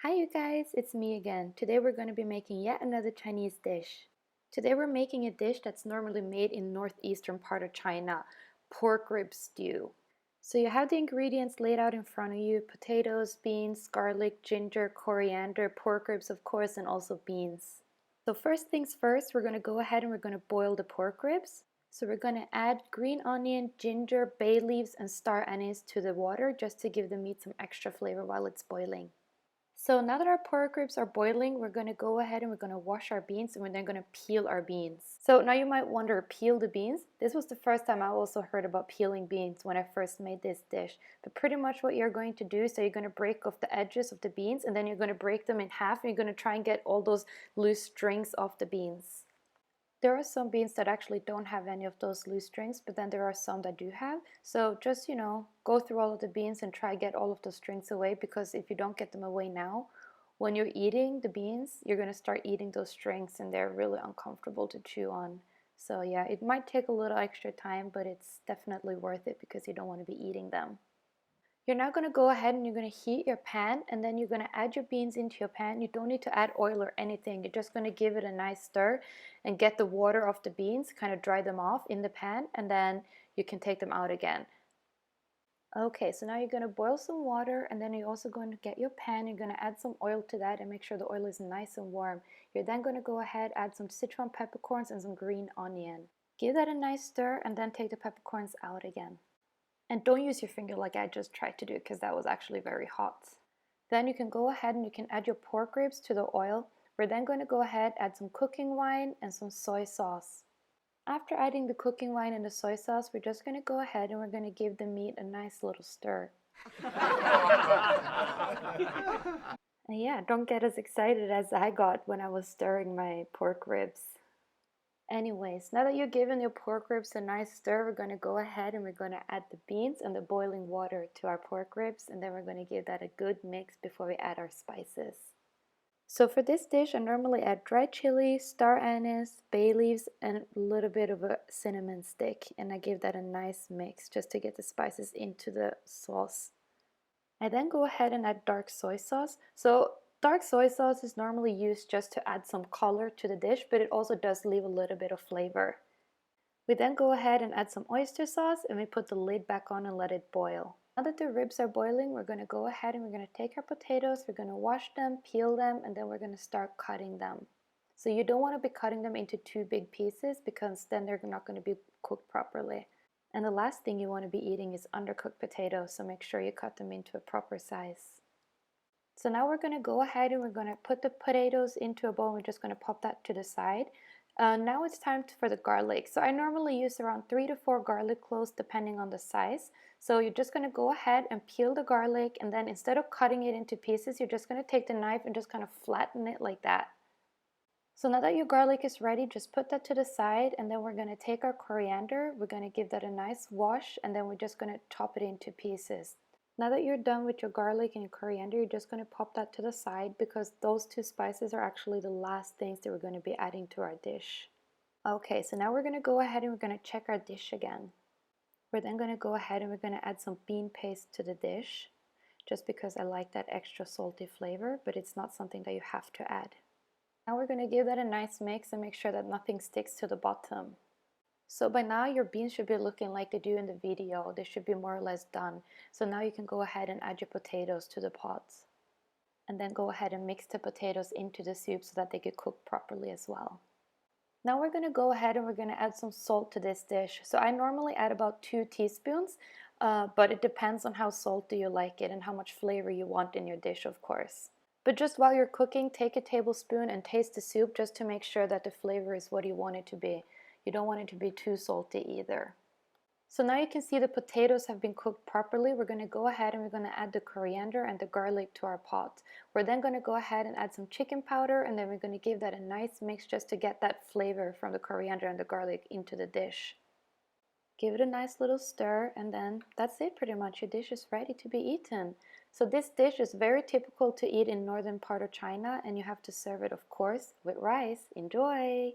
Hi you guys, it's me again. Today we're going to be making yet another Chinese dish. Today we're making a dish that's normally made in northeastern part of China, pork rib stew. So you have the ingredients laid out in front of you: potatoes, beans, garlic, ginger, coriander, pork ribs of course, and also beans. So first things first, we're going to go ahead and we're going to boil the pork ribs. So we're going to add green onion, ginger, bay leaves, and star anise to the water just to give the meat some extra flavor while it's boiling. So now that our pork ribs are boiling, we're going to go ahead and we're going to wash our beans, and we're then going to peel our beans. So now you might wonder, peel the beans? This was the first time I also heard about peeling beans when I first made this dish. But pretty much what you're going to do is that you're going to break off the edges of the beans, and then you're going to break them in half, and you're going to try and get all those loose strings off the beans. There are some beans that actually don't have any of those loose strings, but then there are some that do have. So just, go through all of the beans and try get all of the strings away, because if you don't get them away now, when you're eating the beans, you're going to start eating those strings and they're really uncomfortable to chew on. So yeah, it might take a little extra time, but it's definitely worth it because you don't want to be eating them. You're now going to go ahead and you're going to heat your pan, and then you're going to add your beans into your pan. You don't need to add oil or anything. You're just going to give it a nice stir and get the water off the beans, kind of dry them off in the pan, and then you can take them out again. Okay, so now you're going to boil some water, and then you're also going to get your pan. You're going to add some oil to that and make sure the oil is nice and warm. You're then going to go ahead, add some Sichuan peppercorns and some green onion. Give that a nice stir, and then take the peppercorns out again. And don't use your finger like I just tried to do, because that was actually very hot. Then you can go ahead and you can add your pork ribs to the oil. We're then going to go ahead, add some cooking wine and some soy sauce. After adding the cooking wine and the soy sauce, we're just going to go ahead and we're going to give the meat a nice little stir. And yeah, don't get as excited as I got when I was stirring my pork ribs. Anyways, now that you've given your pork ribs a nice stir, we're going to go ahead and we're going to add the beans and the boiling water to our pork ribs, and then we're going to give that a good mix before we add our spices. So for this dish, I normally add dry chili, star anise, bay leaves, and a little bit of a cinnamon stick, and I give that a nice mix just to get the spices into the sauce. I then go ahead and add dark soy sauce. So dark soy sauce is normally used just to add some color to the dish, but it also does leave a little bit of flavor. We then go ahead and add some oyster sauce, and we put the lid back on and let it boil. Now that the ribs are boiling, we're going to go ahead and we're going to take our potatoes, we're going to wash them, peel them, and then we're going to start cutting them. So you don't want to be cutting them into too big pieces, because then they're not going to be cooked properly. And the last thing you want to be eating is undercooked potatoes, so make sure you cut them into a proper size. So now we're going to go ahead and we're going to put the potatoes into a bowl, and we're just going to pop that to the side. Now it's time for the garlic. So I normally use around 3 to 4 garlic cloves depending on the size. So you're just going to go ahead and peel the garlic, and then instead of cutting it into pieces, you're just going to take the knife and just kind of flatten it like that. So now that your garlic is ready, just put that to the side, and then we're going to take our coriander, we're going to give that a nice wash, and then we're just going to chop it into pieces. Now that you're done with your garlic and your coriander, you're just going to pop that to the side, because those two spices are actually the last things that we're going to be adding to our dish. Okay, so now we're going to go ahead and we're going to check our dish again. We're then going to go ahead and we're going to add some bean paste to the dish, just because I like that extra salty flavor, but it's not something that you have to add. Now we're going to give that a nice mix and make sure that nothing sticks to the bottom. So by now your beans should be looking like they do in the video. They should be more or less done. So now you can go ahead and add your potatoes to the pots. And then go ahead and mix the potatoes into the soup so that they get cooked properly as well. Now we're going to go ahead and we're going to add some salt to this dish. So I normally add about 2 teaspoons, but it depends on how salty you like it and how much flavor you want in your dish, of course. But just while you're cooking, take a tablespoon and taste the soup just to make sure that the flavor is what you want it to be. You don't want it to be too salty either. So now you can see the potatoes have been cooked properly. We're going to go ahead and we're going to add the coriander and the garlic to our pot. We're then going to go ahead and add some chicken powder, and then we're going to give that a nice mix just to get that flavor from the coriander and the garlic into the dish. Give it a nice little stir, and then that's it pretty much. Your dish is ready to be eaten. So this dish is very typical to eat in northern part of China, and you have to serve it, of course, with rice. Enjoy!